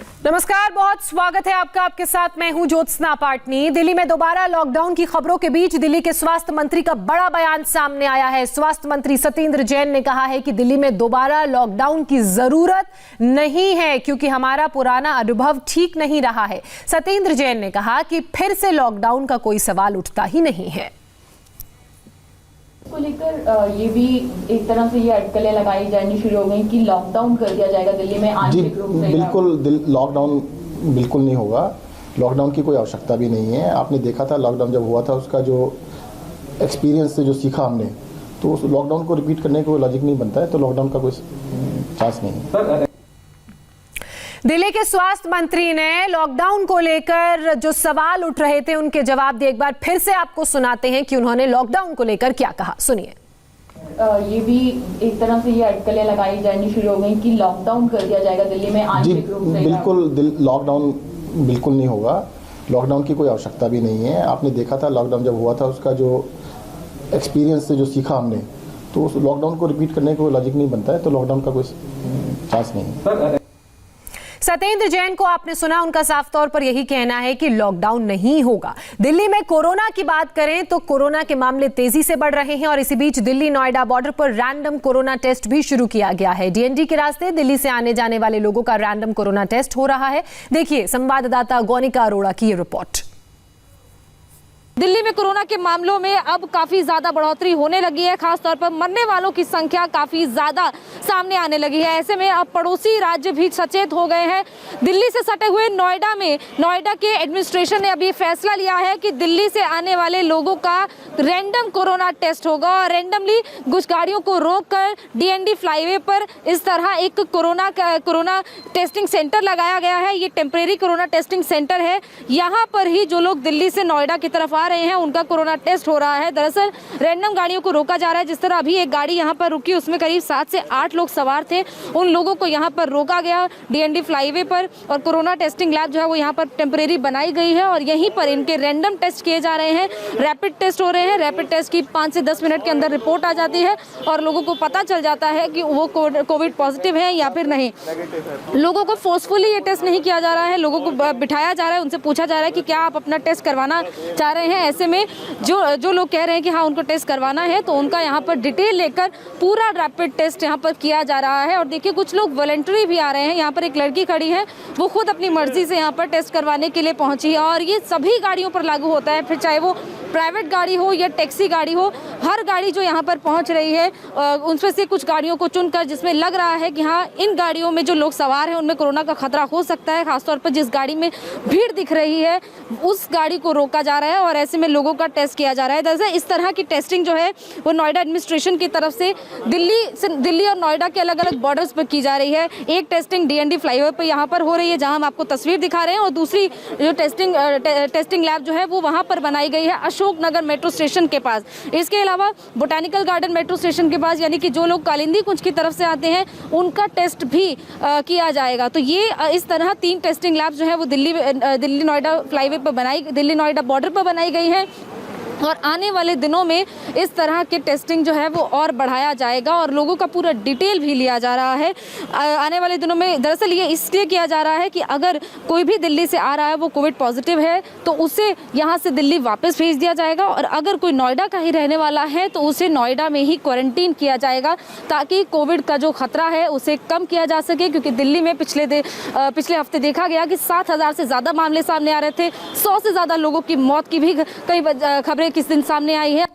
नमस्कार, बहुत स्वागत है आपका। आपके साथ मैं हूं ज्योत्सना पाटनी। दिल्ली में दोबारा लॉकडाउन की खबरों के बीच दिल्ली के स्वास्थ्य मंत्री का बड़ा बयान सामने आया है। स्वास्थ्य मंत्री सत्येंद्र जैन ने कहा है कि दिल्ली में दोबारा लॉकडाउन की जरूरत नहीं है क्योंकि हमारा पुराना अनुभव ठीक नहीं रहा है। सत्येंद्र जैन ने कहा कि फिर से लॉकडाउन का कोई सवाल उठता ही नहीं है। को लेकर ये भी एक तरह से ये अटकलें लगाई जानी शुरू हो गई कि लॉकडाउन कर दिया जाएगा दिल्ली में आंशिक रूप से। बिल्कुल लॉकडाउन बिल्कुल नहीं होगा। लॉकडाउन की कोई आवश्यकता भी नहीं है। आपने देखा था लॉकडाउन जब हुआ था उसका जो एक्सपीरियंस से जो सीखा हमने, तो उस लॉकडाउन को रिपीट करने का कोई लॉजिक नहीं बनता है। तो लॉकडाउन का कोई चांस नहीं है। दिल्ली के स्वास्थ्य मंत्री ने लॉकडाउन को लेकर जो सवाल उठ रहे थे उनके जवाब दिए। एक बार फिर से आपको सुनाते हैं कि उन्होंने लॉकडाउन को लेकर क्या कहा, सुनिए। ये भी एक तरह से ये अटकलें लगाई जानी शुरू हो गई कि लॉकडाउन कर दिया जाएगा दिल्ली में आंशिक रूप से। बिल्कुल लॉकडाउन बिल्कुल नहीं होगा। लॉकडाउन की कोई आवश्यकता भी नहीं है। आपने देखा था लॉकडाउन जब हुआ था उसका जो एक्सपीरियंस से जो सीखा हमने, तो उस लॉकडाउन को रिपीट करने का कोई लॉजिक नहीं बनता है। तो लॉकडाउन का कोई चांस नहीं है। सत्येंद्र जैन को आपने सुना, उनका साफ तौर पर यही कहना है कि लॉकडाउन नहीं होगा। दिल्ली में कोरोना की बात करें तो कोरोना के मामले तेजी से बढ़ रहे हैं और इसी बीच दिल्ली नोएडा बॉर्डर पर रैंडम कोरोना टेस्ट भी शुरू किया गया है। डीएनडी के रास्ते दिल्ली से आने जाने वाले लोगों का रैंडम कोरोना टेस्ट हो रहा है। देखिए संवाददाता गौनिका अरोड़ा की ये रिपोर्ट। दिल्ली में कोरोना के मामलों में अब काफी ज्यादा बढ़ोतरी होने लगी है। खासतौर पर मरने वालों की संख्या काफी ज्यादा सामने आने लगी है। ऐसे में अब पड़ोसी राज्य भी सचेत हो गए हैं। दिल्ली से सटे हुए नोएडा में नोएडा के एडमिनिस्ट्रेशन ने अभी फैसला लिया है कि दिल्ली से आने वाले लोगों का रैंडम कोरोना टेस्ट होगा और रैंडमली कुछ गाड़ियों को रोककर डीएनडी फ्लाईवे पर इस तरह एक कोरोना टेस्टिंग सेंटर लगाया गया है। ये टेम्परेरी कोरोना टेस्टिंग सेंटर है। यहाँ पर ही जो लोग दिल्ली से नोएडा की तरफ आ रहे हैं उनका कोरोना टेस्ट हो रहा है। दरअसल रैंडम गाड़ियों को रोका जा रहा है। जिस तरह अभी एक गाड़ी यहाँ पर रुकी, उसमें करीब 7 से 8 लोग सवार थे। उन लोगों को यहाँ पर रोका गया डीएनडी फ्लाईवे पर और कोरोना टेस्टिंग लैब जो है वो यहाँ पर टेम्परेरी बनाई गई है और यहीं पर इनके रैंडम टेस्ट किए जा रहे हैं। रैपिड टेस्ट हो रहे हैं। रैपिड टेस्ट की 5 से 10 मिनट के अंदर रिपोर्ट आ जाती है और लोगों को पता चल जाता है कि वो कोविड पॉजिटिव है या फिर नहीं। लोगों को फोर्सफुली ये टेस्ट नहीं किया जा रहा है। लोगों को बिठाया जा रहा है, उनसे पूछा जा रहा है कि क्या आप अपना टेस्ट करवाना चाह रहे हैं। ऐसे में जो लोग कह रहे हैं कि हाँ उनको टेस्ट करवाना है तो उनका यहाँ पर डिटेल लेकर पूरा रैपिड टेस्ट यहाँ पर किया जा रहा है। और देखिए कुछ लोग वॉलंटरी भी आ रहे हैं। यहाँ पर एक लड़की खड़ी है, वो खुद अपनी मर्जी से यहाँ पर टेस्ट करवाने के लिए पहुंची है और ये सभी गाड़ियों पर लागू होता है, फिर चाहे वो प्राइवेट गाड़ी हो या टैक्सी गाड़ी हो। हर गाड़ी जो यहाँ पर पहुँच रही है उनमें से कुछ गाड़ियों को चुनकर जिसमें लग रहा है कि हाँ इन गाड़ियों में जो लोग सवार हैं उनमें कोरोना का खतरा हो सकता है। खासतौर पर जिस गाड़ी में भीड़ दिख रही है उस गाड़ी को रोका जा रहा है और ऐसे में लोगों का टेस्ट किया जा रहा है। दरअसल इस तरह की टेस्टिंग जो है वो नोएडा एडमिनिस्ट्रेशन की तरफ से दिल्ली और नोएडा के अलग अलग बॉर्डर्स पर की जा रही है। एक टेस्टिंग डीएनडी फ्लाईओवर पर यहाँ पर हो रही है जहाँ हम आपको तस्वीर दिखा रहे हैं और दूसरी जो टेस्टिंग लैब जो है वो वहाँ पर बनाई गई है अशोकनगर मेट्रो स्टेशन के पास। इसके अलावा बोटानिकल गार्डन मेट्रो स्टेशन के पास, यानी कि जो लोग कालिंदी कुंज की तरफ से आते हैं उनका टेस्ट भी किया जाएगा। तो ये इस तरह 3 टेस्टिंग लैब जो है वो दिल्ली नोएडा फ्लाईवे पर दिल्ली नोएडा बॉर्डर पर बनाई गई है और आने वाले दिनों में इस तरह के टेस्टिंग जो है वो और बढ़ाया जाएगा और लोगों का पूरा डिटेल भी लिया जा रहा है। आने वाले दिनों में दरअसल ये इसलिए किया जा रहा है कि अगर कोई भी दिल्ली से आ रहा है वो कोविड पॉजिटिव है तो उसे यहाँ से दिल्ली वापस भेज दिया जाएगा और अगर कोई नोएडा का ही रहने वाला है तो उसे नोएडा में ही क्वारंटीन किया जाएगा ताकि कोविड का जो खतरा है उसे कम किया जा सके। क्योंकि दिल्ली में पिछले हफ्ते देखा गया कि 7,000 से ज़्यादा मामले सामने आ रहे थे। 100 से ज़्यादा लोगों की मौत की भी कई खबरें किस दिन सामने आई है।